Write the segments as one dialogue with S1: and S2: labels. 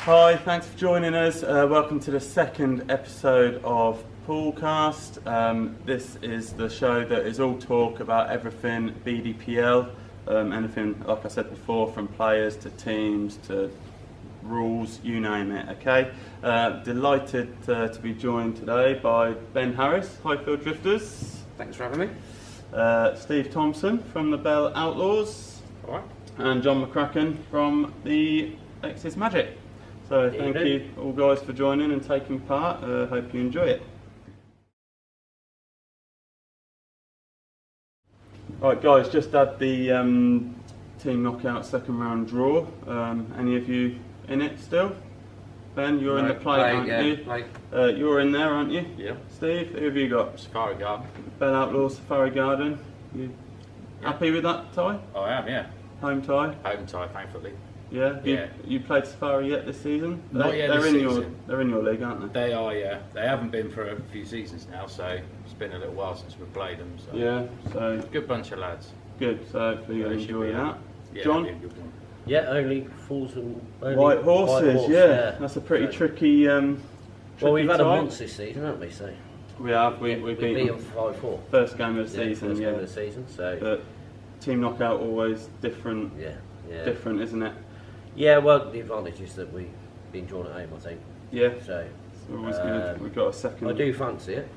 S1: Hi, thanks for joining us. Welcome to the second episode of PoolCast. This is the show that is all talk about everything BDPL, anything, like I said before, from players to teams to rules, you name it, okay? Delighted to be joined today by Ben Harris, Highfield Drifters.
S2: Thanks for having me.
S1: Steve Thompson from the Bell Outlaws.
S2: All right.
S1: And John McCracken from the X's Magic. So thank you all guys for joining and taking part. Hope you enjoy it. Right guys, just had the team knockout second round draw. Any of you in it still? Ben, you're in the plate, aren't you? You're in there, aren't you?
S3: Yeah.
S1: Steve, who have you got?
S3: Safari Garden.
S1: Bell Outlaws Safari Garden. You happy with that tie?
S3: I am, yeah.
S1: Home tie?
S3: Home tie, thankfully.
S1: Yeah.
S3: Yeah.
S1: You played Safari yet this season?
S3: Not yet this season.
S1: They're in your league, aren't they?
S3: They are, yeah. They haven't been for a few seasons now, so it's been a little while since we've played them. So.
S1: Yeah. So
S3: good bunch of lads.
S1: good. So hopefully you'll enjoy that.
S3: Yeah,
S1: John?
S3: be a good one.
S4: Yeah, only fools and only
S1: White horses.
S4: white horse,
S1: yeah. That's a pretty tricky.
S4: Well, we've had
S1: tie.
S4: them once this season, haven't we? So
S1: We have. We beat them
S4: 5-4.
S1: first game of the season.
S4: First
S1: Yeah.
S4: game of the season. So
S1: But team knockout always different.
S4: yeah.
S1: Different, isn't it?
S4: Yeah, well, the advantage is that we've been drawn at home, I think.
S1: Yeah.
S4: So
S1: It's always good. We've got a second.
S4: I do fancy it.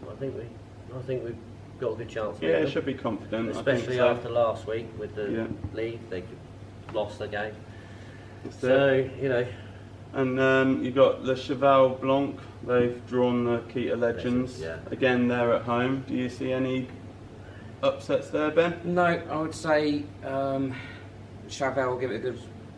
S4: I think we've got a good chance. of
S1: Yeah,
S4: it,
S1: should be confident. I
S4: especially
S1: think so.
S4: after last week with the
S1: Yeah.
S4: league, they lost the game.
S1: That's
S4: So
S1: it. And you've got the Cheval Blanc. They've drawn the Keita Legends.
S4: Yeah.
S1: Again, they're at home. Do you see any upsets there, Ben?
S2: No, I would say Chavel will give it a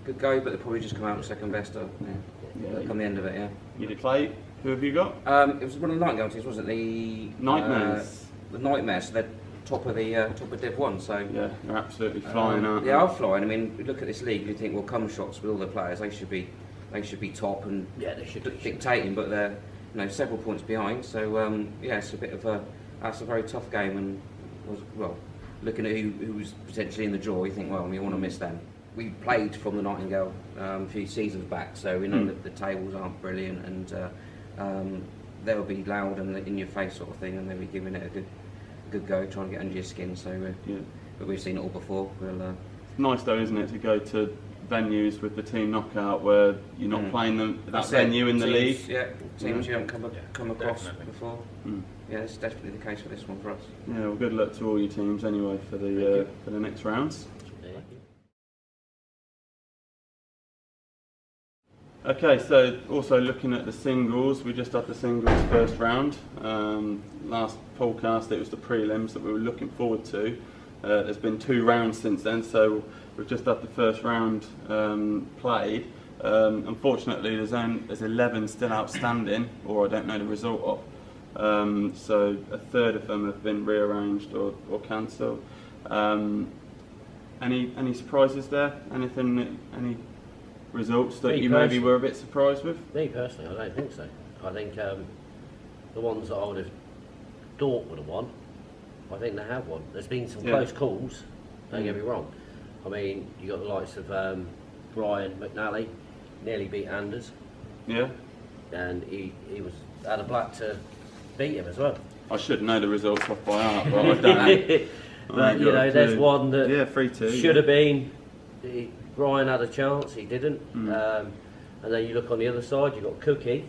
S2: good go, but they'll probably just come out with second best.
S1: Yeah.
S2: Come the end of it, yeah.
S1: You play. Who have you got?
S2: It was one of the Nightingale teams, wasn't it? The
S1: Nightmares.
S2: The Nightmares. So they're top of Div 1. So
S1: Yeah, they're absolutely flying, aren't
S2: they
S1: they?
S2: are flying. I mean, look at this league. You think, well, come shots with all the players, they should be top and
S4: Yeah, they should be.
S2: dictating, but they're several points behind. So yeah, it's a bit of that's a very tough game, and looking at who was potentially in the draw, you think, well, we want to miss them. We played from the Nightingale a few seasons back, so we know that the tables aren't brilliant, and they'll be loud and in your face sort of thing, and they'll be giving it a good go, trying to get under your skin. So, but we've seen it all before.
S1: It's nice though, isn't it, to go to venues with the team knockout where you're not playing them that venue in the league.
S2: Yeah, teams you haven't come across
S3: definitely.
S2: before.
S1: Mm.
S2: Yeah, it's definitely the case for this one for us.
S1: Yeah, well, good luck to all your teams anyway for the next rounds. Okay, so also looking at the singles, we just had the singles first round. Last podcast it was the prelims that we were looking forward to. There's been 2 rounds since then, so we've just had the first round played. Unfortunately, there's 11 still outstanding, or I don't know the result of. So a third of them have been rearranged or cancelled. Any surprises there? Any results that you maybe were a bit surprised with?
S4: Me personally, I don't think so. I think the ones that I would have thought would have won, I think they have won. There's been some close calls, don't get me wrong. I mean, you got the likes of Brian McNally, nearly beat Anders.
S1: Yeah.
S4: And he was out of black to beat him as well.
S1: I should know the results off by heart, but I don't.
S4: But there's one that
S1: 3-2
S4: should have been. Brian had a chance, he didn't. And then you look on the other side, you've got Cookie.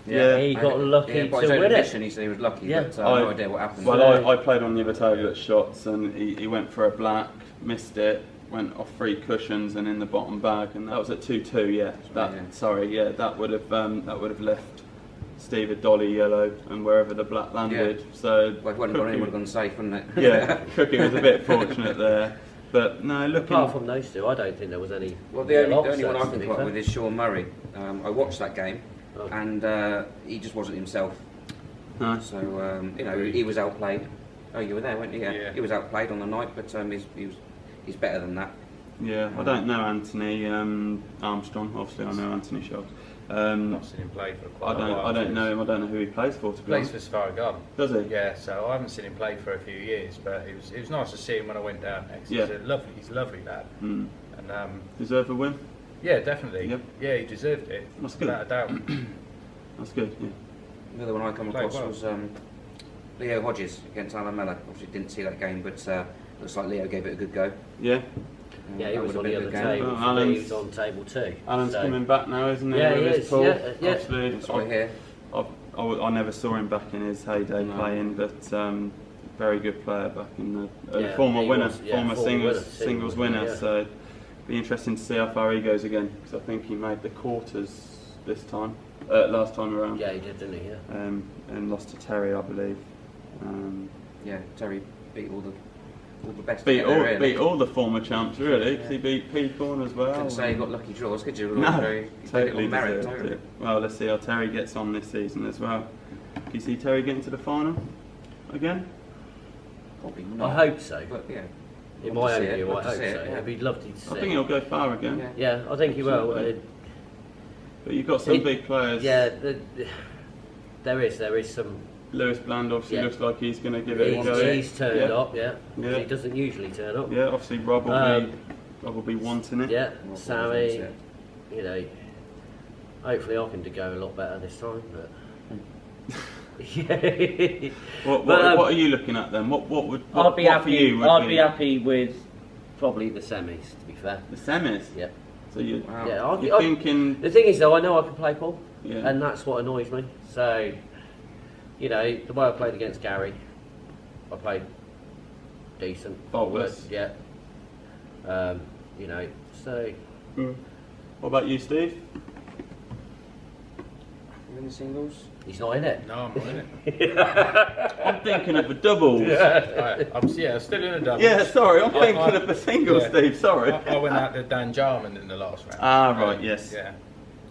S1: Yeah,
S4: he got lucky
S2: by
S4: to
S2: his own
S4: win
S2: admission,
S4: it.
S2: he said he was lucky,
S4: Yeah.
S2: but I have no idea what happened.
S1: Well, I played on the other table at shots, and he went for a black, missed it, went off 3 cushions and in the bottom bag, and that was at 2-2. Yeah, that would have left Steve a dolly yellow and wherever the black landed.
S2: Yeah.
S1: So
S2: Well, if it hadn't gone in, it would have gone safe, wouldn't it?
S1: Yeah, Cookie was a bit fortunate there. But no, looking.
S4: Apart from those two, I don't think there was any.
S2: Well, the only one I
S4: upsets,
S2: can
S4: to
S2: come
S4: be
S2: up with is Sean Murray. I watched that game,
S4: Oh.
S2: and he just wasn't himself.
S1: No.
S2: So he was outplayed. Oh, you were there, weren't you? Yeah. He was outplayed on the night, but he's better than that.
S1: Yeah, I don't know Anthony Armstrong. Obviously, I know Anthony Schultz.
S3: Not seen him play for quite a while.
S1: I don't know him. I don't know who he plays for. To be
S3: Plays
S1: honest.
S3: for Safari Garden.
S1: Does he?
S3: Yeah, so I haven't seen him play for a few years, but it was nice to see him when I went down there. 'Cause
S1: Yeah.
S3: he's a lovely lad.
S1: Mm.
S3: And
S1: Deserve a win?
S3: Yeah, definitely.
S1: Yep.
S3: Yeah, he deserved it.
S1: That's good.
S3: Without a doubt.
S1: That's good. Yeah.
S2: The other one I come
S3: Played
S2: across
S3: well.
S2: was Leo Hodges against Alan Mellor. Obviously didn't see that game, but looks like Leo gave it a good go.
S1: Yeah.
S4: Yeah, he
S2: That
S4: was
S2: would
S4: on
S2: have
S4: the
S2: been a
S4: other
S2: good game.
S4: table.
S1: Well,
S4: For me, he
S1: Alan's-
S4: was on table 2.
S1: Alan's
S4: so-
S1: coming back now, isn't he?
S4: Yeah, he
S1: with his
S4: is,
S1: pool?
S4: yeah, yeah.
S1: Obviously,
S2: That's right here.
S1: I never saw him back in his heyday
S2: No.
S1: playing, but very good player back in the
S4: Yeah,
S1: former
S4: he
S1: winner,
S4: was, yeah,
S1: former
S4: former
S1: singles
S4: winner,
S1: winner.
S4: yeah.
S1: So it'd be interesting to see how far he goes again, because I think he made the quarters this time, last time around,
S4: Yeah, he did, didn't he? Yeah.
S1: and lost to Terry, I believe.
S2: Yeah, Terry beat all the best.
S1: Beat
S2: together, really.
S1: beat all the former champs really, because he beat Peacorn as well.
S2: Couldn't say he got lucky draws, could you?
S1: No,
S2: Very,
S1: totally
S2: merit,
S1: deserved
S2: totally.
S1: it. Well, let's see how Terry gets on this season as well. Do you see Terry getting to the final again?
S2: Probably not.
S4: I hope so.
S2: But yeah.
S4: In
S2: Love
S4: my
S2: to see
S4: own
S2: it,
S4: view,
S2: love
S4: I
S2: to
S4: hope
S2: see
S4: so.
S2: it, yeah.
S4: It'd be lovely to see.
S1: I think he'll go far again.
S2: Yeah.
S4: Yeah, I think he will.
S1: Absolutely. But you've got some big players.
S4: Yeah, there is some.
S1: Lewis Bland obviously
S4: Yeah.
S1: looks like he's going to give it a go.
S4: He's turned
S1: Yeah.
S4: up, yeah.
S1: Yeah.
S4: He doesn't usually turn up.
S1: Yeah, obviously Rob will be wanting it.
S4: Yeah,
S2: Well,
S4: Sammy,
S2: yeah.
S4: you know, hopefully I can go a lot better this time. But yeah.
S1: What
S4: But,
S1: are you looking at then? What would
S4: I'd be
S1: what
S4: happy.
S1: for you would
S4: I'd
S1: be
S4: be happy with probably the semis, to be fair.
S1: the semis?
S4: Yeah.
S1: So you
S2: Wow.
S4: Yeah.
S1: you're thinking
S4: The thing is, though, I know I can play pool,
S1: Yeah.
S4: and that's what annoys me. So, you know, the way I played against Gary, I played decent.
S1: Faultless.
S4: But, yeah. You know, so
S1: What about you, Steve?
S2: You in the singles?
S4: he's not in it.
S3: No, I'm not in it.
S1: I'm thinking of the doubles.
S3: Right, I'm still in a double.
S1: Yeah, sorry, I'm
S3: I-
S1: thinking
S3: I-
S1: of the singles,
S3: yeah.
S1: Steve. Sorry.
S3: I went out to Dan Jarman in the last round.
S1: Ah, right, yes.
S3: Yeah.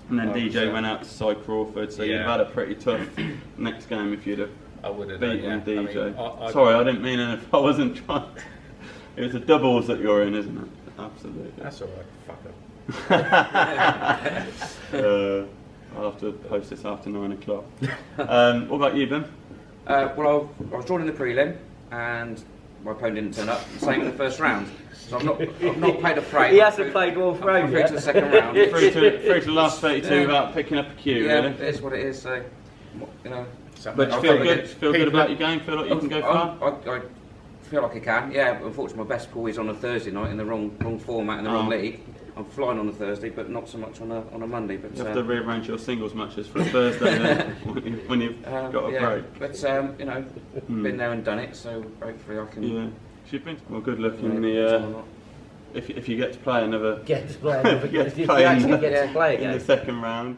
S1: And then
S3: Oh,
S1: DJ
S3: so-
S1: went out to Cy Crawford, so you'd
S3: Yeah.
S1: have had a pretty tough next game if you'd have
S3: I would have done,
S1: beaten
S3: yeah.
S1: DJ.
S3: I mean,
S1: Sorry, I didn't mean anything. I wasn't trying. It was the doubles that you're in, isn't it? Absolutely.
S3: That's alright, fuck up.
S1: I'll have to post this after 9 o'clock. What about you, Ben?
S2: Well, I was drawn in the prelim, and my opponent didn't turn up. Same in the first round. So I've not played a fray.
S4: He hasn't played one
S2: I'm
S4: frame
S2: through
S4: yet.
S2: to the second round.
S1: Through to the last 32
S2: Yeah.
S1: without picking up a cue,
S2: Yeah,
S1: really.
S2: it is what it is. So, you know.
S1: But you
S2: I'll
S1: feel
S2: go
S1: good?
S2: against
S1: Feel good
S3: people-
S1: about your game? Feel like you can go far?
S2: I feel like I can. Yeah, but unfortunately, my best pool is on a Thursday night in the wrong format in the wrong
S1: Oh.
S2: league. I'm flying on a Thursday, but not so much on a Monday. But
S1: You have to rearrange your singles matches for a Thursday then, when you've got a
S2: yeah.
S1: break.
S2: But you know, been there and done it. So hopefully I can.
S1: Yeah. She's been well. Good luck
S2: you
S1: in
S2: know,
S1: the.
S2: or not.
S1: If you get to play another
S4: Get to play another
S1: Get to
S4: game.
S1: play
S4: You actually
S1: another-
S4: get to play
S1: in the
S4: again.
S1: second round.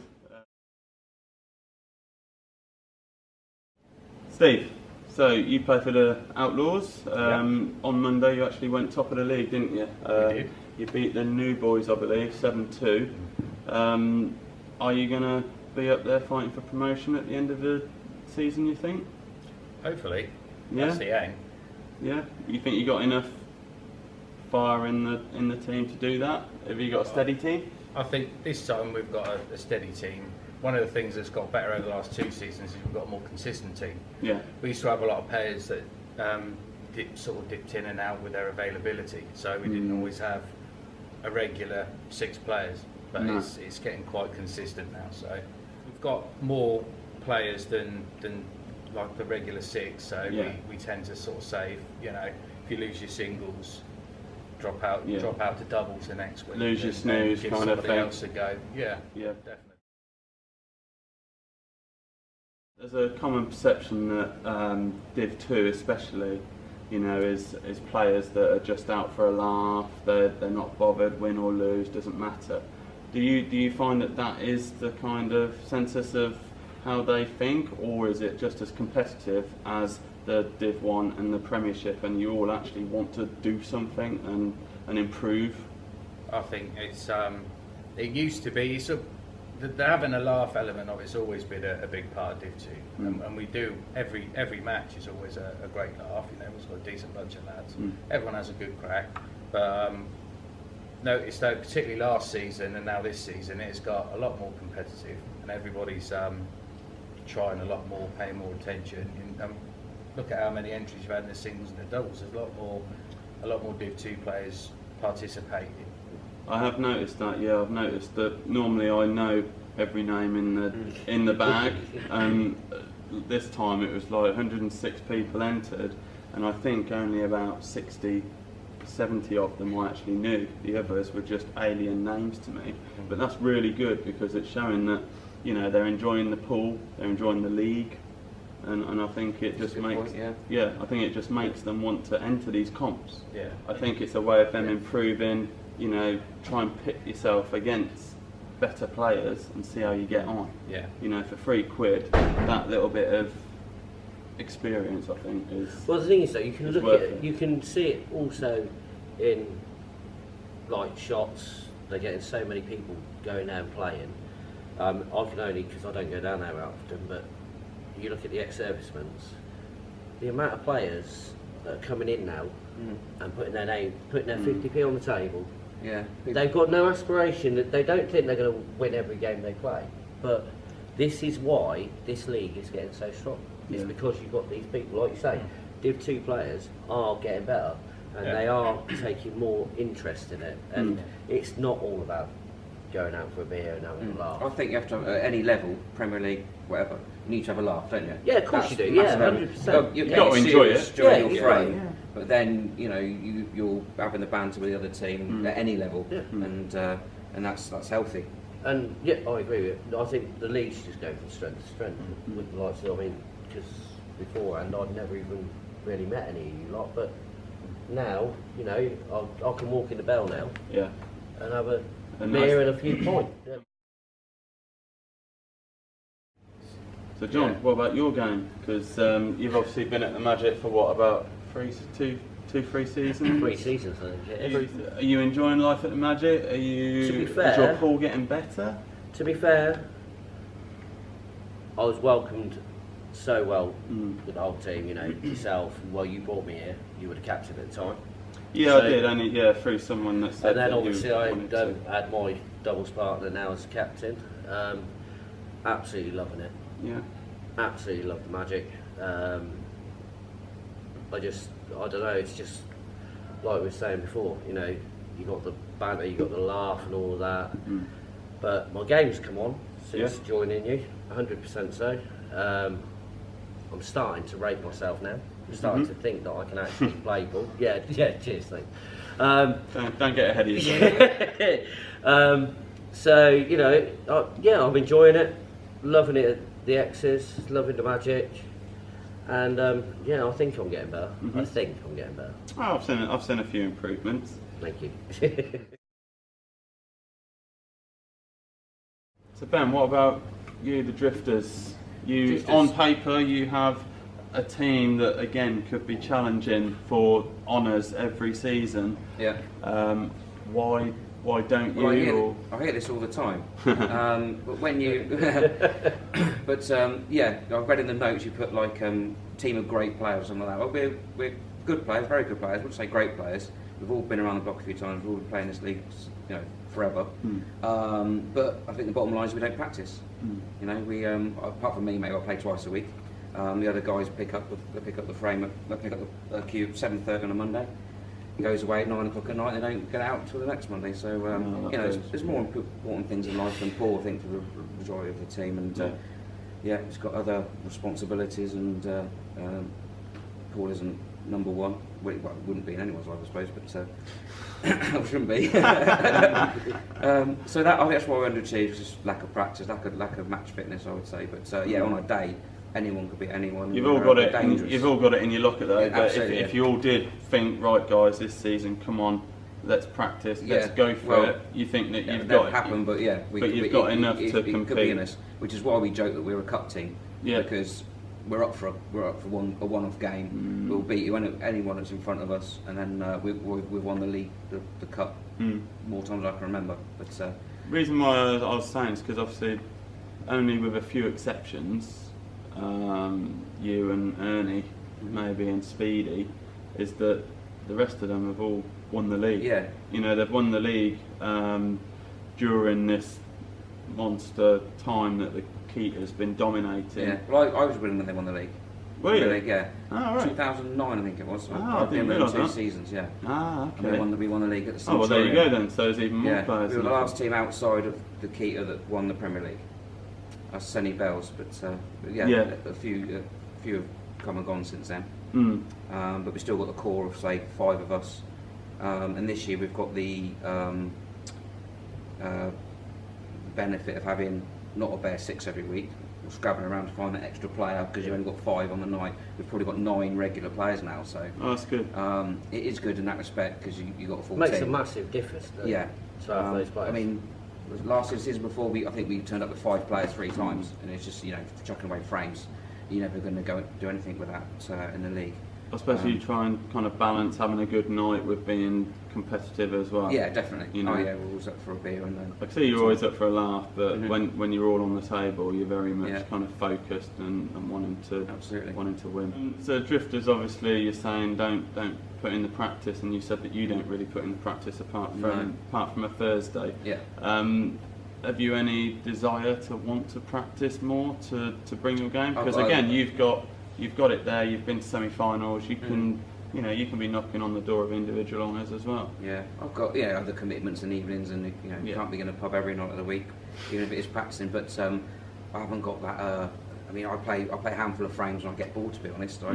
S1: Steve, so you play for the Outlaws. On Monday, you actually went top of the league, didn't you?
S3: We did.
S1: You beat the New Boys, I believe, 7-2. Are you going to be up there fighting for promotion at the end of the season? You think?
S3: Hopefully.
S1: Yeah.
S3: That's the aim.
S1: Yeah. You think you got enough fire in the team to do that? Have you got a steady team?
S3: I think this time we've got a steady team. One of the things that's got better over the last 2 seasons is we've got a more consistent team.
S1: Yeah.
S3: We used to have a lot of players that dipped in and out with their availability, so we didn't always have a regular 6 players, but
S1: No.
S3: it's getting quite consistent now. So we've got more players than like the regular 6, so
S1: Yeah.
S3: we tend to sort of save. You know, if you lose your singles, drop out
S1: Yeah.
S3: to doubles the next week.
S1: Lose your
S3: and
S1: snooze
S3: give
S1: kind of
S3: somebody
S1: thing.
S3: else a go. Yeah,
S1: Yeah.
S3: definitely.
S1: There's a common perception that Div 2 especially, you know, is players that are just out for a laugh, they're not bothered, win or lose, doesn't matter. Do you find that is the kind of census of how they think, or is it just as competitive as the Div 1 and the Premiership, and you all actually want to do something and improve?
S3: I think it's it used to be the having a laugh element of it's always been a big part of Div 2, and we do every match is always a great laugh. You know, we've got a decent bunch of lads. Everyone has a good crack, but noticed that particularly last season and now this season it's got a lot more competitive, and everybody's trying a lot more, paying more attention. And, look at how many entries you've had in the singles and the doubles. There's a lot more Div 2 players participating.
S1: I have noticed that. Yeah, I've noticed that. Normally, I know every name in the bag, and this time it was like 106 people entered, and I think only about 60, 70 of them I actually knew. The others were just alien names to me. But that's really good because it's showing that they're enjoying the pool, they're enjoying the league. And I think it just makes I think it just makes them want to enter these comps.
S3: Yeah.
S1: I think it's a way of them improving. Try and pit yourself against better players and see how you get on.
S3: Yeah.
S1: For £3, that little bit of experience, I think, is.
S4: Well, the thing is, though, you can look at it.
S1: it.
S4: You can see it also in like shots. They're getting so many people going there and playing. I can only, because I don't go down there very often, but you look at the ex-servicemen, the amount of players that are coming in now and putting their 50p on the table.
S2: Yeah.
S4: They've got no aspiration. They don't think they're going to win every game they play. But this is why this league is getting so strong. It's because you've got these people, like you say, Div 2 players are getting better and they are taking more interest in it. And it's not all about going out for a beer and having a laugh.
S2: I think you have to have, at any level, Premier League, whatever, you need to have a laugh, don't you?
S4: Yeah, of course you do. Yeah, 100%.
S2: You've
S1: got to enjoy it
S2: during your
S4: right,
S2: frame, but then you're having the banter with the other team at any level, and that's healthy.
S4: And yeah, I agree with you. I think the league's just going from strength to strength with the likes of, because beforehand I'd never even really met any of you lot, but now, I can walk in the bell now and have a beer and a few points. Yeah.
S1: So John, what about your game? Because you've obviously been at the Magic for what, about 3 seasons?
S4: 3 seasons, I think.
S1: Are you enjoying life at the Magic? Is your pool getting better?
S4: To be fair, I was welcomed so well with the whole team. Yourself. Well, you brought me here. You were the captain at the time.
S1: Yeah, so, I did. Only through someone that said.
S4: And then
S1: that
S4: obviously I
S1: to.
S4: had my doubles partner now as captain. Absolutely loving it.
S1: Yeah.
S4: Absolutely love the Magic. I don't know, it's just like we were saying before, you got the banter, you got the laugh and all of that. But my game's come on since joining you, 100% so. I'm starting to rate myself now. I'm starting to think that I can actually play ball. Yeah, cheers, thanks.
S1: Don't get ahead of yourself.
S4: So, I'm enjoying it, loving it at the X's, loving the Magic. And I think I'm getting better. I think I'm getting better.
S1: Oh, I've seen a few improvements.
S4: Thank you.
S1: So Ben, what about you, the Drifters? On paper, you have a team that again could be challenging for honours every season.
S2: Yeah.
S1: Why don't you?
S2: I hear this all the time. But when you, I've read in the notes you put like team of great players or something like that. Well, we're good players, very good players. I wouldn't say great players. We've all been around the block a few times. We've all been playing this league, forever. But I think the bottom line is we don't practice. We apart from me, maybe I play twice a week. The other guys pick up the frame, they pick up the cue 7:30 on a Monday. He goes away at 9 o'clock at night. They don't get out till the next Monday. So there's more important things in life than Paul, I think, for the majority of the team. And he's got other responsibilities, and Paul isn't number one. Well, it wouldn't be in anyone's life, I suppose, but it shouldn't be. So that I think that's what we're underachieved, is just lack of practice, lack of match fitness, I would say. But on a day, anyone could beat anyone.
S1: You've all got it. You've all got it in your locker though.
S2: Yeah,
S1: but if you all did think, right, guys, this season, come on, let's practice, let's go for it. You think that you've got it.
S2: Happen, but
S1: you've got enough to compete.
S2: Could be in us, which is why we joke that we're a cup team. Yeah. Because we're up for a one-off game. We'll beat you, anyone that's in front of us, and then we've won the league, the cup, more times than I can remember. But
S1: reason why I was saying is because obviously, only with a few exceptions. You and Ernie, maybe, and Speedy, is that the rest of them have all won the league.
S2: Yeah.
S1: They've won the league during this monster time that the Keat has been dominating.
S2: Yeah. Well, I was winning when they won the league.
S1: Were you?
S2: League, yeah.
S1: Oh, right.
S2: 2009, I think it was.
S1: Oh,
S2: I've
S1: I
S2: been
S1: didn't
S2: with
S1: realise
S2: them 2
S1: that.
S2: seasons, yeah.
S1: Ah,
S2: And
S1: okay.
S2: we won the league at the
S1: Oh,
S2: Centurion.
S1: well, there you go then. So there's even more
S2: Yeah,
S1: players.
S2: we were
S1: in
S2: the
S1: it.
S2: last team outside of the Keita that won the Premier League. That's Senny Bells, but yeah,
S1: Yeah.
S2: a few have come and gone since then.
S1: Mm.
S2: But we've still got the core of, say, 5 of us. And this year we've got the benefit of having not a bare 6 every week. We're scrabbling around to find that extra player because you've only got 5 on the night. We've probably got 9 regular players now, so
S1: Oh, that's good.
S2: it is good in that respect because you got a full
S4: Makes
S2: team.
S4: a massive difference. doesn't it,
S2: Yeah.
S4: to have those players.
S2: I mean, last season before, I think we turned up with 5 players 3 times, and it's just, chucking away frames. You're never going to go do anything with that in the league.
S1: I suppose you try and kind of balance having a good night with being competitive as well.
S2: Yeah, definitely.
S1: You know.
S2: Oh yeah, we're always up for a beer and then.
S1: I see you're always up for a laugh, but
S2: Mhm.
S1: when you're all on the table, you're very much
S2: Yeah.
S1: kind of focused and wanting
S2: Absolutely.
S1: to win. So drifters, obviously, you're saying don't put in the practice, and you said that you don't really put in the practice apart from a Thursday.
S2: Yeah.
S1: Have you any desire to want to practice more to bring your game? Because
S2: I've-
S1: again, you've got it there. You've been to semi-finals. You can you can be knocking on the door of individual honours as well.
S2: Yeah, I've got other commitments and evenings, and you
S1: Yeah.
S2: can't be going to pub every night of the week, even if it is practicing. But I haven't got that. I mean, I play a handful of frames when I get bored. To be honest, I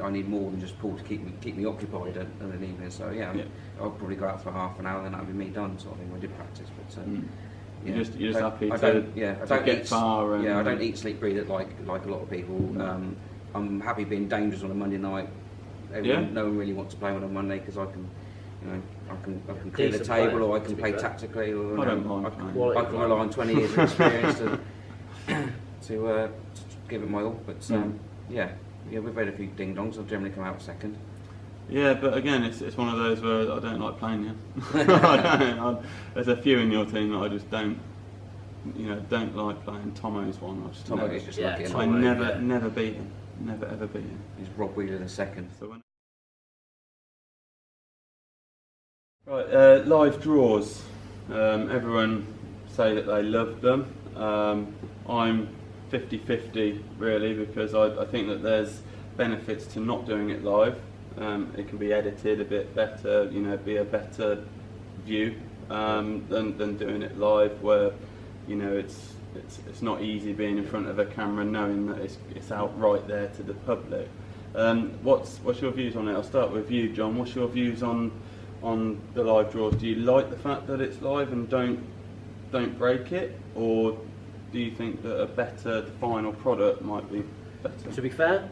S2: need more than just pool to keep me occupied at an evening. So yeah, I'll probably go out for half an hour, and that'll be me done. Sort of thing. I did practice, but.
S1: You're just happy
S2: I
S1: to
S2: don't
S1: get
S2: eat,
S1: far. And,
S2: I don't eat, sleep, breathe it like a lot of people. I'm happy being dangerous on a Monday night. No one really wants to play on a Monday because I can, I can clear the
S4: Decent
S2: table,
S4: player,
S2: or I
S4: to
S2: can
S4: be
S2: play
S4: fair.
S2: tactically, or
S1: I don't mind playing.
S2: I can rely on 20 years of experience to give it my all. But we've had a few ding dongs. I've generally come out second.
S1: Yeah, but again, it's one of those where I don't like playing you. There's a few in your team that I just don't like playing. Tomo's one. I just
S2: Tomo
S1: never,
S2: is just
S4: Yeah,
S2: lucky.
S4: Tomo.
S1: I
S2: enough.
S1: never beat him. Never ever beat him.
S2: He's Rob Wheeler the second.
S1: So right, live draws. Everyone say that they love them. I'm 50-50 really, because I think that there's benefits to not doing it live. It can be edited a bit better, be a better view than doing it live, where it's not easy being in front of a camera knowing that it's out right there to the public. What's your views on it? I'll start with you, John. What's your views on the live draws? Do you like the fact that it's live and don't break it, or do you think that a better final product might be better?
S4: To be fair,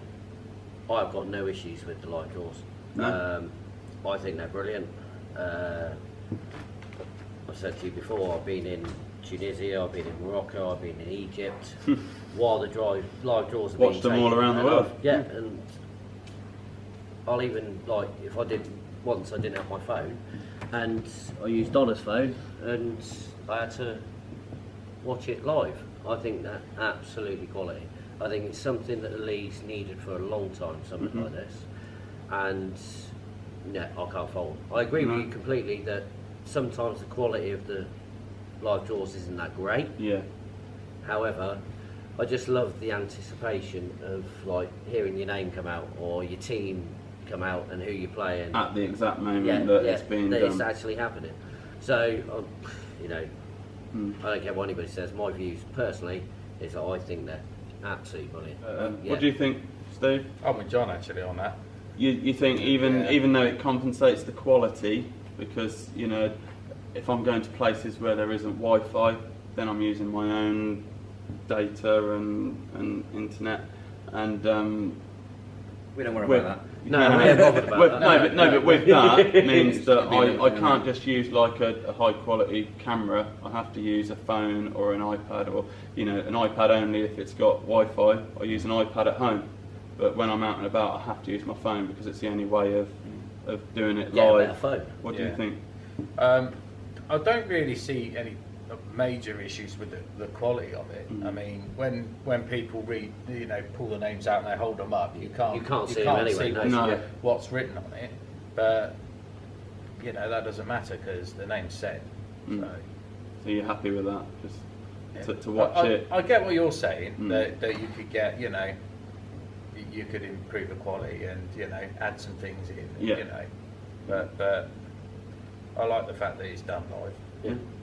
S4: I've got no issues with the live draws.
S1: No?
S4: I think they're brilliant. I've said to you before, I've been in Tunisia, I've been in Morocco, I've been in Egypt. While the live draws have
S1: Watched
S4: been
S1: them all
S4: taken,
S1: around the
S4: and
S1: world.
S4: Yeah, and I'll even, if I did once, I didn't have my phone, and I used Donna's phone, and I had to watch it live. I think that absolutely quality. I think it's something that the league's needed for a long time, something like this. And yeah, I can't fault them. I agree with you completely that sometimes the quality of the live draws isn't that great.
S1: Yeah.
S4: However, I just love the anticipation of hearing your name come out or your team come out and who you're playing
S1: At the exact moment that it's being
S4: that
S1: done.
S4: it's actually happening. So, I don't care what anybody says. My views personally is that I think they're absolutely brilliant.
S1: What do you think, Steve?
S3: I'm with John actually on that.
S1: You think even though it compensates the quality, because if I'm going to places where there isn't Wi-Fi, then I'm using my own data and internet, and
S2: We don't worry about that.
S4: No, we're bothered about that.
S1: But with that it means that I can't just use a high quality camera. I have to use a phone or an iPad, or an iPad only if it's got Wi-Fi. I use an iPad at home, but when I'm out and about I have to use my phone because it's the only way of doing it live.
S4: Better phone.
S1: What do you think?
S3: I don't really see any major issues with the quality of it. I mean, when people read, pull the names out and they hold them up, you can't
S4: see them anyway,
S1: no.
S3: what's written on it. But that doesn't matter because the name's said.
S1: So you're happy with that? to watch it.
S3: I get what you're saying, that you could get, you know, you could improve the quality and, you know, add some things in,
S1: Yeah.
S3: you know, but I like the fact that it's done live.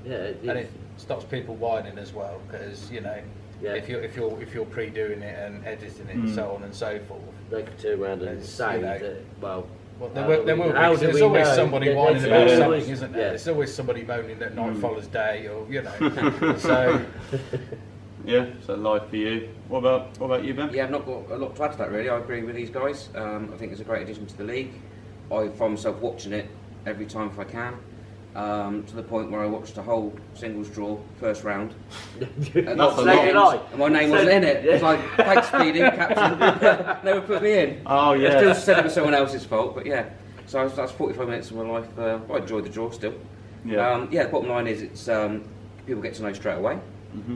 S4: Yeah,
S3: And it stops people whining as well, because, you know, if you're pre-doing it and editing it and so on and so forth,
S4: they could turn around and say,
S3: you know,
S4: that, well,
S3: there will be,
S4: how do
S3: there's
S4: we
S3: always
S4: know?
S3: somebody whining about
S1: yeah.
S3: something, isn't there?
S4: Yeah.
S3: There's always somebody moaning that night follows day, or, you know, so...
S1: Yeah, so live for you. What about you, Ben?
S2: Yeah, I've not got a lot to add to that really. I agree with these guys. I think it's a great addition to the league. I find myself watching it every time if I can, to the point where I watched a whole singles draw, first round. And
S1: That's a lot.
S2: and my name wasn't in it. It's like, thanks Speedy, captain. Never put me in.
S1: Oh, yeah.
S2: I still said it was someone else's fault, but yeah. So that's 45 minutes of my life. I enjoyed the draw still.
S1: Yeah.
S2: The bottom line is it's people get to know straight away.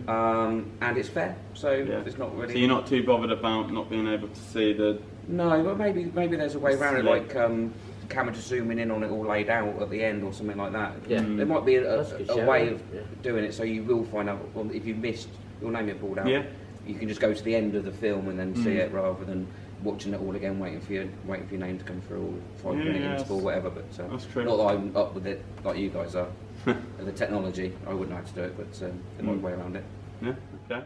S2: And it's fair, so it's not really.
S1: So you're not too bothered about not being able to see the.
S2: No, but maybe there's a way around it,
S1: Slick.
S2: like camera just zooming in on it all laid out at the end or something like that.
S4: Yeah.
S2: There might be a
S4: That's a good
S2: way
S4: shout,
S2: of doing it, so you will find out if you missed your name get pulled out.
S1: Yeah.
S2: You can just go to the end of the film and then see it, rather than watching it all again, waiting for your name to come through, or 5 minute interval, whatever. But
S1: That's true.
S2: not that I'm up with it like you guys are. The technology, I wouldn't know how to do it, but there might be a way around it.
S1: Yeah. Okay.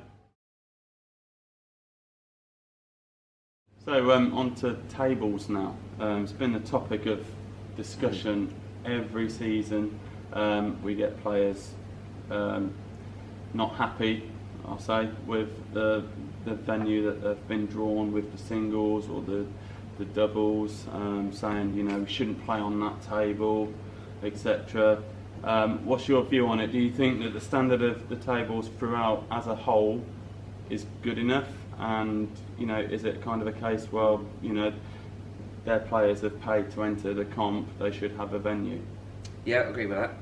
S1: So on to tables now. It's been a topic of discussion every season. We get players not happy, I'll say, with the venue that they've been drawn with, the singles or the doubles, saying, you know, we shouldn't play on that table, etc. What's your view on it? Do you think that the standard of the tables throughout as a whole is good enough? And, you know, is it kind of a case, well, you know, their players have paid to enter the comp, they should have a venue?
S2: Yeah, I agree with that.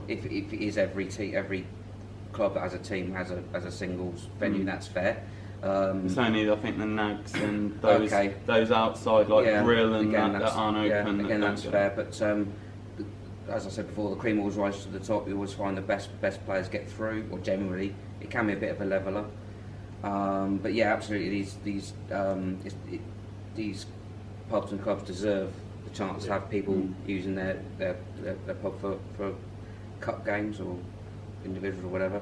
S2: If it is every club that has a team has a singles venue, that's fair.
S1: It's only, I think, the nags and those outside, like grill and
S2: again,
S1: that aren't open.
S2: Yeah, again, that's fair. But as I said before, the cream always rises to the top. You always find the best players get through, or generally, it can be a bit of a leveller. But yeah, absolutely, these pubs and clubs deserve the chance to have people using their pub for cup games or individuals or whatever.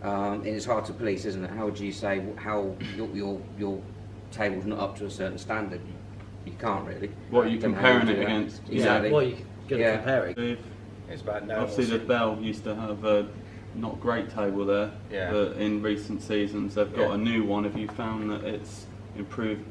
S2: And it's hard to police, isn't it? How do you say how your table's not up to a certain standard? You can't really.
S1: What are you comparing it against?
S2: Exactly.
S4: What are you going to compare it?
S3: It's about
S1: Obviously, the Bell used to have a not great table there, but in recent seasons they've got a new one. Have you found that it's improved?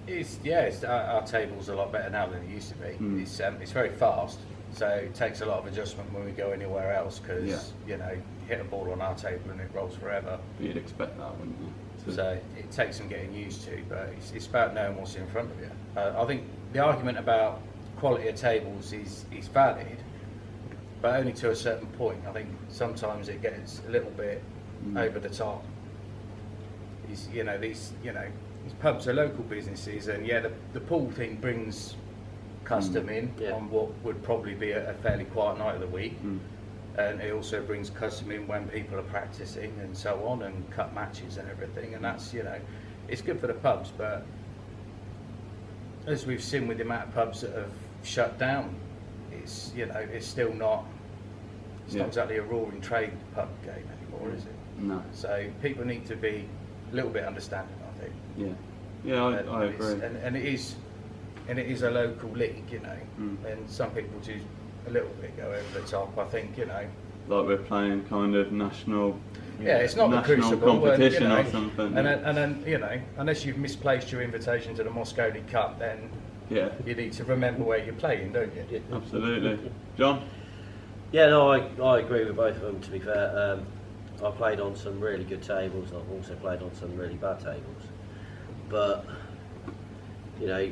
S3: Our table's a lot better now than it used to be. It's very fast, so it takes a lot of adjustment when we go anywhere else, because you know, hit a ball on our table and it rolls forever.
S1: You'd expect that, wouldn't you?
S3: So it takes some getting used to, but it's about knowing what's in front of you. I think the argument about quality of tables is valid, but only to a certain point. I think sometimes it gets a little bit over the top. These pubs are local businesses, and the pool thing brings custom in on what would probably be a fairly quiet night of the week. And it also brings custom in when people are practicing and so on, and cut matches and everything, and that's, you know, it's good for the pubs. But as we've seen with the amount of pubs that have shut down, it's, you know, it's still not exactly a roaring trade pub game anymore, is it?
S1: No.
S3: So people need to be a little bit understanding, I think.
S1: I agree.
S3: And it is a local league, you know, and some people do a little bit go over the top, I think, you know.
S1: Like we're playing kind of national.
S3: It's not
S1: national
S3: the Crucible,
S1: competition,
S3: and, you know,
S1: or something.
S3: And then, you know, unless you've misplaced your invitation to the Moscone Cup, then you need to remember where you're playing, don't you?
S1: Absolutely. John?
S4: Yeah, no, I agree with both of them, to be fair. I've played on some really good tables, I've also played on some really bad tables. But, you know,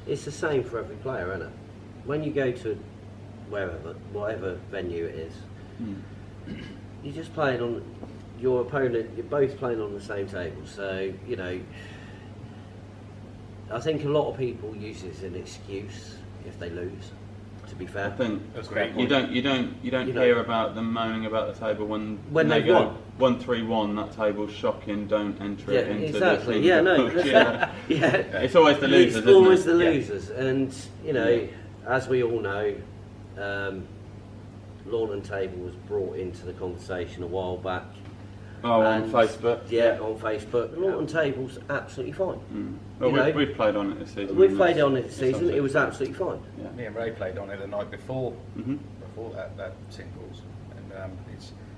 S4: it's the same for every player, isn't it? When you go to whatever venue it is, you're just playing on your opponent, you're both playing on the same table. So, you know, I think a lot of people use this as an excuse if they lose. To be
S1: I
S4: fair,
S1: think
S3: That's great.
S1: you don't hear about them moaning about the table when
S4: they
S1: go 1-3-1. That table's shocking. Don't enter it into
S4: exactly.
S1: this.
S4: Yeah, no,
S1: Yeah.
S4: yeah.
S1: It's always the losers.
S4: It's
S1: isn't
S4: always
S1: it?
S4: the losers, and as we all know, lawn and table was brought into the conversation a while back.
S1: Oh, on
S4: And,
S1: Facebook.
S4: Yeah, on Facebook. Lawn and table's absolutely fine.
S1: Well, we've played on it this season.
S4: We've
S1: and
S4: played on it
S1: it's
S4: this season. It was absolutely fine.
S1: Yeah.
S3: Me and Ray played on it the night before,
S1: Mhm.
S3: before that singles, and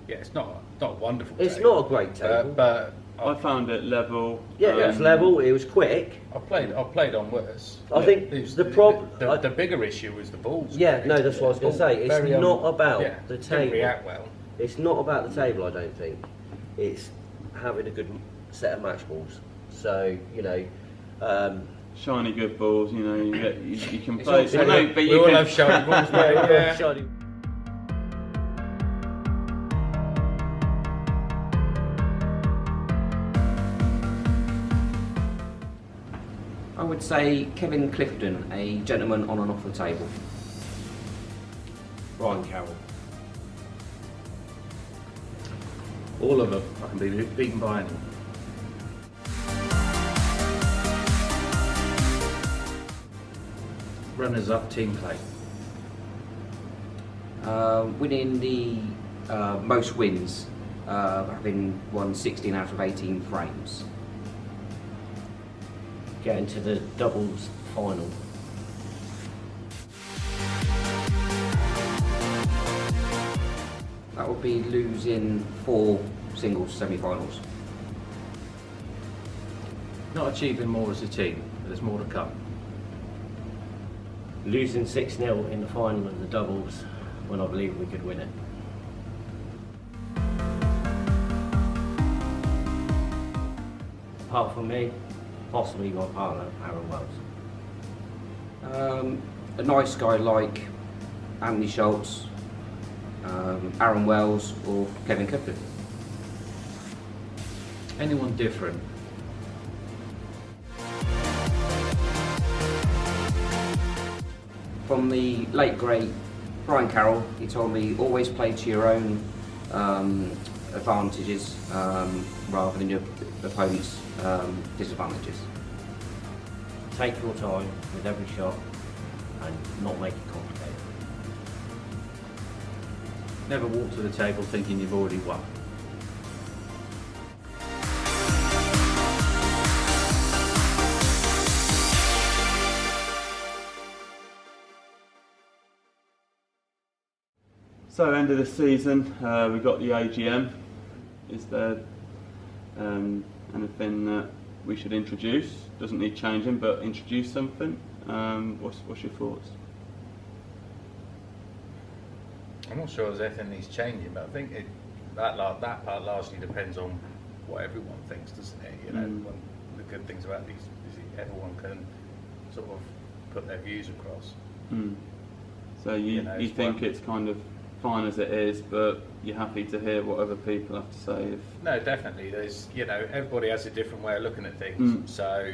S3: it's not a wonderful.
S4: It's
S3: table,
S4: not a great table.
S3: but
S1: I found it level.
S4: Yeah, it was level. It was quick.
S3: I played on worse.
S4: I think the problem.
S3: the bigger issue was the balls.
S4: Yeah, no, that's what I was going to say. It's
S3: Very,
S4: not about
S3: yeah,
S4: the
S3: didn't
S4: table.
S3: react well.
S4: It's not about the table, I don't think. It's having a good set of match balls. So,
S1: Shiny good balls, you can
S3: It's
S1: play.
S3: also-
S1: Well, no, but
S3: we
S1: you
S3: all
S1: can,
S3: have shiny balls, mate. Yeah.
S4: Shiny.
S2: I would say Kevin Clifton, a gentleman on and off the table.
S5: Brian Carroll.
S6: All of them. I can be beaten by anyone. Runners up, team play.
S2: Winning the most wins, having won 16 out of 18 frames.
S4: Getting to the doubles final.
S2: That would be losing 4 singles semi-finals.
S6: Not achieving more as a team, but there's more to come.
S4: Losing 6-0 in the final of the doubles when I believe we could win it. Apart from me, possibly my partner, Aaron Wells.
S2: A nice guy like Andy Schultz, Aaron Wells or Kevin Clifton.
S6: Anyone different?
S2: From the late great Brian Carroll, he told me always play to your own advantages rather than your opponent's disadvantages.
S4: Take your time with every shot and not make it complicated.
S6: Never walk to the table thinking you've already won.
S1: So, end of the season, we've got the AGM. Is there anything that we should introduce? Doesn't need changing, but introduce something. What's your thoughts?
S3: I'm not sure there's anything needs changing, but I think that part largely depends on what everyone thinks, doesn't it? You know, one of the good things about these is everyone can sort of put their views across.
S1: So you
S3: know, it's
S1: think
S3: one-
S1: it's kind of fine as it is, but you're happy to hear what other people have to say. If
S3: No, definitely. There's, everybody has a different way of looking at things. So,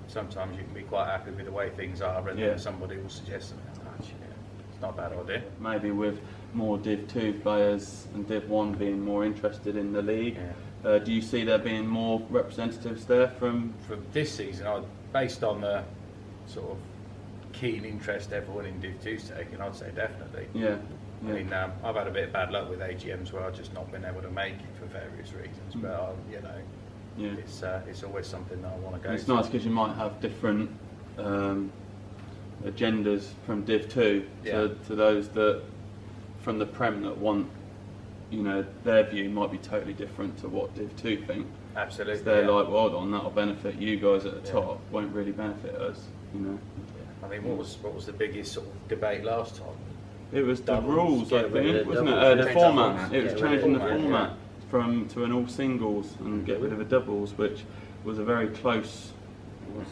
S3: sometimes you can be quite happy with the way things are, and
S1: Yeah.
S3: then somebody will suggest something. Actually, it's not a bad idea.
S1: maybe with more Div 2 players and Div 1 being more interested in the league, do you see there being more representatives there from?
S3: For this season, based on the sort of keen interest everyone in Div 2's taking, I'd say definitely.
S1: Yeah.
S3: I mean, I've had a bit of bad luck with AGMs where I've just not been able to make it for various reasons, but it's always something that I want to go.
S1: And it's
S3: to.
S1: nice because you might have different agendas from Div 2 to those that from the Prem that want, their view might be totally different to what Div 2 think.
S3: Absolutely.
S1: So they're
S3: yeah.
S1: like, well, hold on, that'll benefit you guys at the top, won't really benefit us.
S3: I mean, what was the biggest sort of debate last time?
S1: It was the
S3: Doubles,
S1: rules, I
S4: get rid
S1: think,
S4: of
S1: wasn't
S4: doubles,
S1: it? The
S2: change the
S1: format.
S2: format.
S1: It was
S4: Get rid of
S1: changing the
S3: format,
S1: format to an all singles and get rid of the doubles, which was a very close.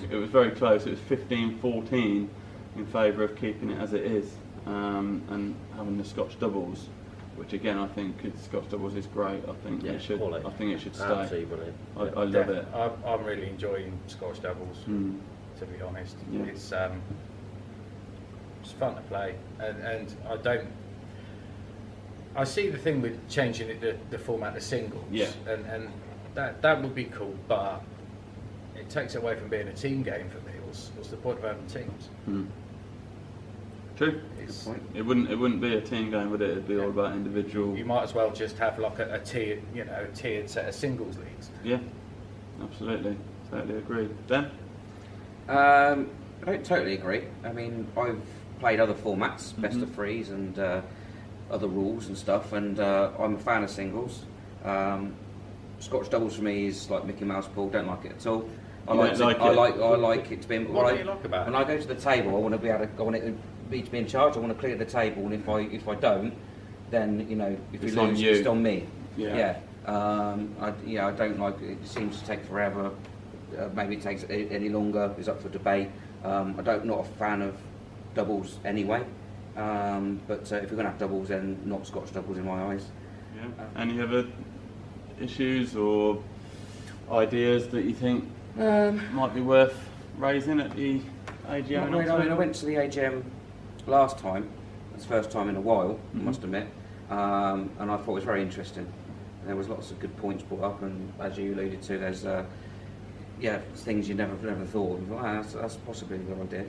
S1: It was very close. It was 15-14 in favour of keeping it as it is and having the Scotch doubles, which again I think Scotch doubles is great. I think it should.
S4: quality.
S1: I think it should stay.
S4: Absolutely brilliant.
S1: I love it.
S3: I'm really enjoying Scotch doubles, to be honest.
S1: Yeah.
S3: It's fun to play, and I see the thing with changing the format to singles, and that would be cool, but it takes away from being a team game for me. What's the point of having teams?
S1: True. It wouldn't be a team game, would it? It'd be all about individual.
S3: You might as well just have like a tiered set of singles leagues.
S1: Yeah, absolutely. Totally agree. Dan?
S2: I don't totally agree. I mean, I've played other formats, best of threes and other rules and stuff, and I'm a fan of singles. Scotch doubles for me is like Mickey Mouse pool. Don't like it at all. I like it to be.
S3: What do you like about it?
S2: When I go to the table, I want to be able to. I want it to be in charge. I want to clear the table, and if I don't, then if
S1: It's
S2: we
S1: on
S2: lose,
S1: you.
S2: it's on me.
S1: Yeah.
S2: I don't like it. It seems to take forever. Maybe it takes any longer. It's up for debate. Not a fan of doubles anyway. But if we're going to have doubles, then not Scotch doubles in my eyes.
S1: Yeah. Any other issues or ideas that you think might be worth raising at the AGM?
S2: Not really. I mean, I went to the AGM last time. It's the first time in a while, I must admit, and I thought it was very interesting. There was lots of good points brought up, and as you alluded to, there's things you never thought of. That's possibly a good idea.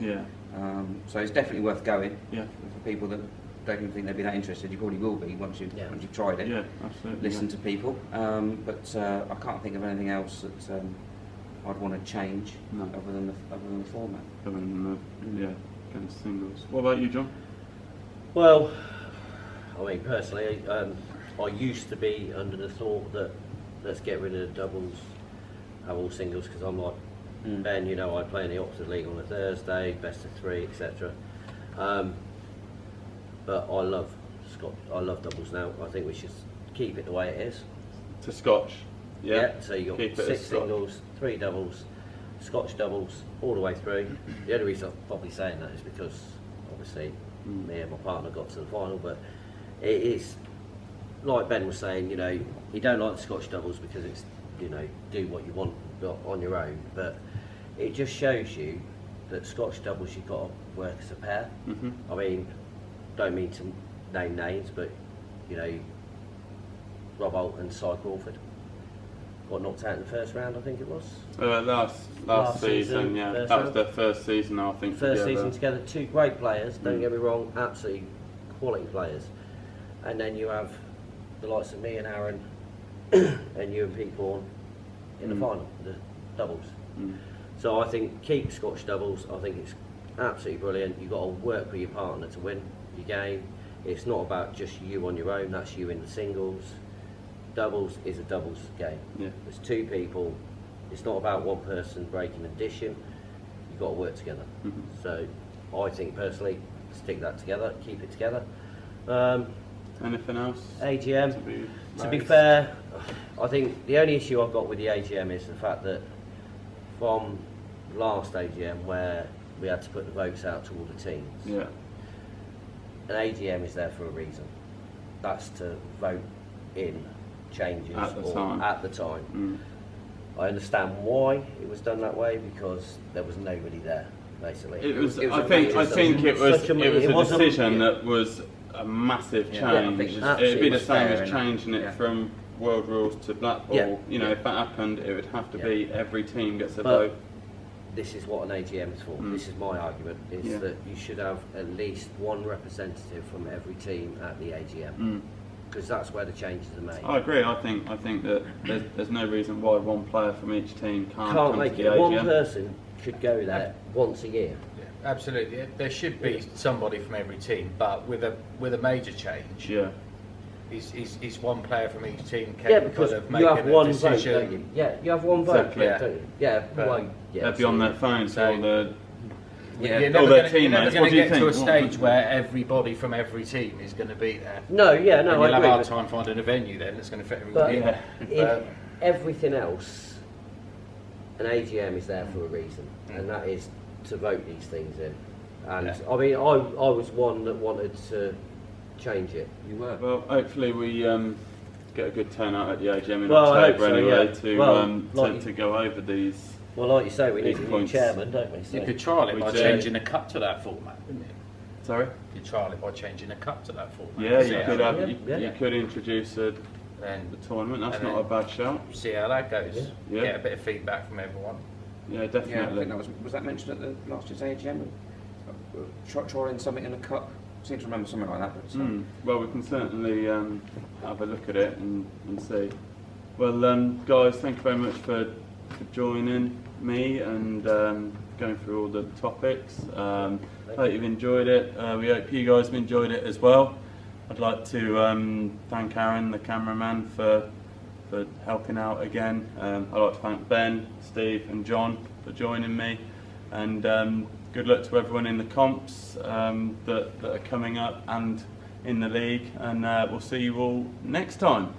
S1: Yeah.
S2: So it's definitely worth going.
S1: Yeah.
S2: For people that don't even think they'd be that interested, you probably will be once you've tried it.
S1: Yeah, absolutely.
S2: Listen to people. But I can't think of anything else that I'd want to change other than the format.
S1: Other than kind of singles. What about you, John?
S4: Well, I mean, personally, I used to be under the thought that let's get rid of the doubles, have all singles, because I'm like Ben. I play in the Oxford League on a Thursday, best of three, etc. But I love doubles now. I think we should keep it the way it is.
S1: To Scotch. Yeah.
S4: So you
S1: Keep
S4: got
S1: it as
S4: 6
S1: Scotch.
S4: singles, 3 doubles, Scotch doubles all the way through. The only reason I'm probably saying that is because obviously me and my partner got to the final, but it is like Ben was saying. You don't like the Scotch doubles because it's do what you want on your own, but it just shows you that Scotch doubles you've got to work as a pair. I mean, don't mean to name names, but Rob Holt and Cy Crawford got knocked out in the first round, I think it was.
S1: Last season, yeah. That was their first season, I think.
S4: First season together, 2 great players, don't get me wrong, absolutely quality players. And then you have the likes of me and Aaron and you and Pete Bourne in the final, the doubles. So I think keep Scotch doubles. I think it's absolutely brilliant. You've got to work with your partner to win your game. It's not about just you on your own, that's you in the singles. Doubles is a doubles game.
S1: Yeah.
S4: There's 2 people. It's not about one person breaking addition. You've got to work together. So I think personally, stick that together, keep it together.
S1: Anything else?
S4: AGM. To be fair, I think the only issue I've got with the AGM is the fact that from last AGM where we had to put the votes out to all the teams.
S1: Yeah.
S4: An AGM is there for a reason. That's to vote in changes
S1: at the time.
S4: I understand why it was done that way, because there was nobody there, basically.
S1: I think it was a decision that was a massive change. It'd be the same as changing it from world rules to black ball. If that happened, it would have to be every team gets a vote.
S4: This is what an AGM is for. This is my argument, is that you should have at least one representative from every team at the AGM. Because that's where the changes are made.
S1: I agree. I think that there's no reason why one player from each team can't come
S4: make
S1: to the
S4: it.
S1: AGM.
S4: One person should go there once a year.
S3: Yeah, absolutely. There should be somebody from every team, but with a major change.
S1: Yeah.
S3: Is one player from each team
S4: Because
S3: capable of
S4: you
S3: making
S4: have one
S3: a
S4: vote,
S3: decision?
S4: don't you? Yeah, you have one vote,
S1: Exactly.
S4: don't you? Yeah,
S1: They'd be on their phones all the.
S3: You're
S1: all their
S3: never
S1: teammates.
S3: going
S1: What
S3: to
S1: do you
S3: get to a
S1: think?
S3: stage where everybody from every team is going to be there.
S4: No,
S3: And
S4: I
S3: you'll have
S4: agree.
S3: a hard time finding a venue then that's going to fit everybody.
S4: But
S3: in.
S4: if everything else, an AGM is there for a reason, and that is to vote these things in. And I mean, I was one that wanted to change it.
S2: You were.
S1: Well, hopefully we get a good turnout at the AGM in
S4: I hope
S1: October
S4: so,
S1: anyway to go over these.
S4: Well, like you say, we need a new
S1: points.
S4: chairman, don't we? So.
S3: You could trial it
S1: We
S3: by
S1: do.
S3: changing the cut to that format, wouldn't you?
S1: Sorry?
S3: You trial it by changing a cup to that format.
S1: Yeah,
S3: See
S1: you
S3: how-
S1: could have.
S4: Yeah.
S1: You could introduce the
S3: Then
S1: tournament. That's
S3: And
S1: not
S3: then-
S1: a bad shout.
S3: see how that goes.
S1: Yeah.
S3: Get a bit of feedback from everyone.
S1: Yeah,
S2: Yeah, I
S1: definitely.
S2: think that was that mentioned at the last year's AGM? Trialling something in a cup? I seem to remember something like that. But,
S1: Well, we can certainly have a look at it and see. Well, guys, thank you very much for joining me and going through all the topics. Hope you've enjoyed it. We hope you guys have enjoyed it as well. I'd like to thank Aaron, the cameraman, for helping out again. I'd like to thank Ben, Steve and John for joining me. And good luck to everyone in the comps that are coming up and in the league. And we'll see you all next time.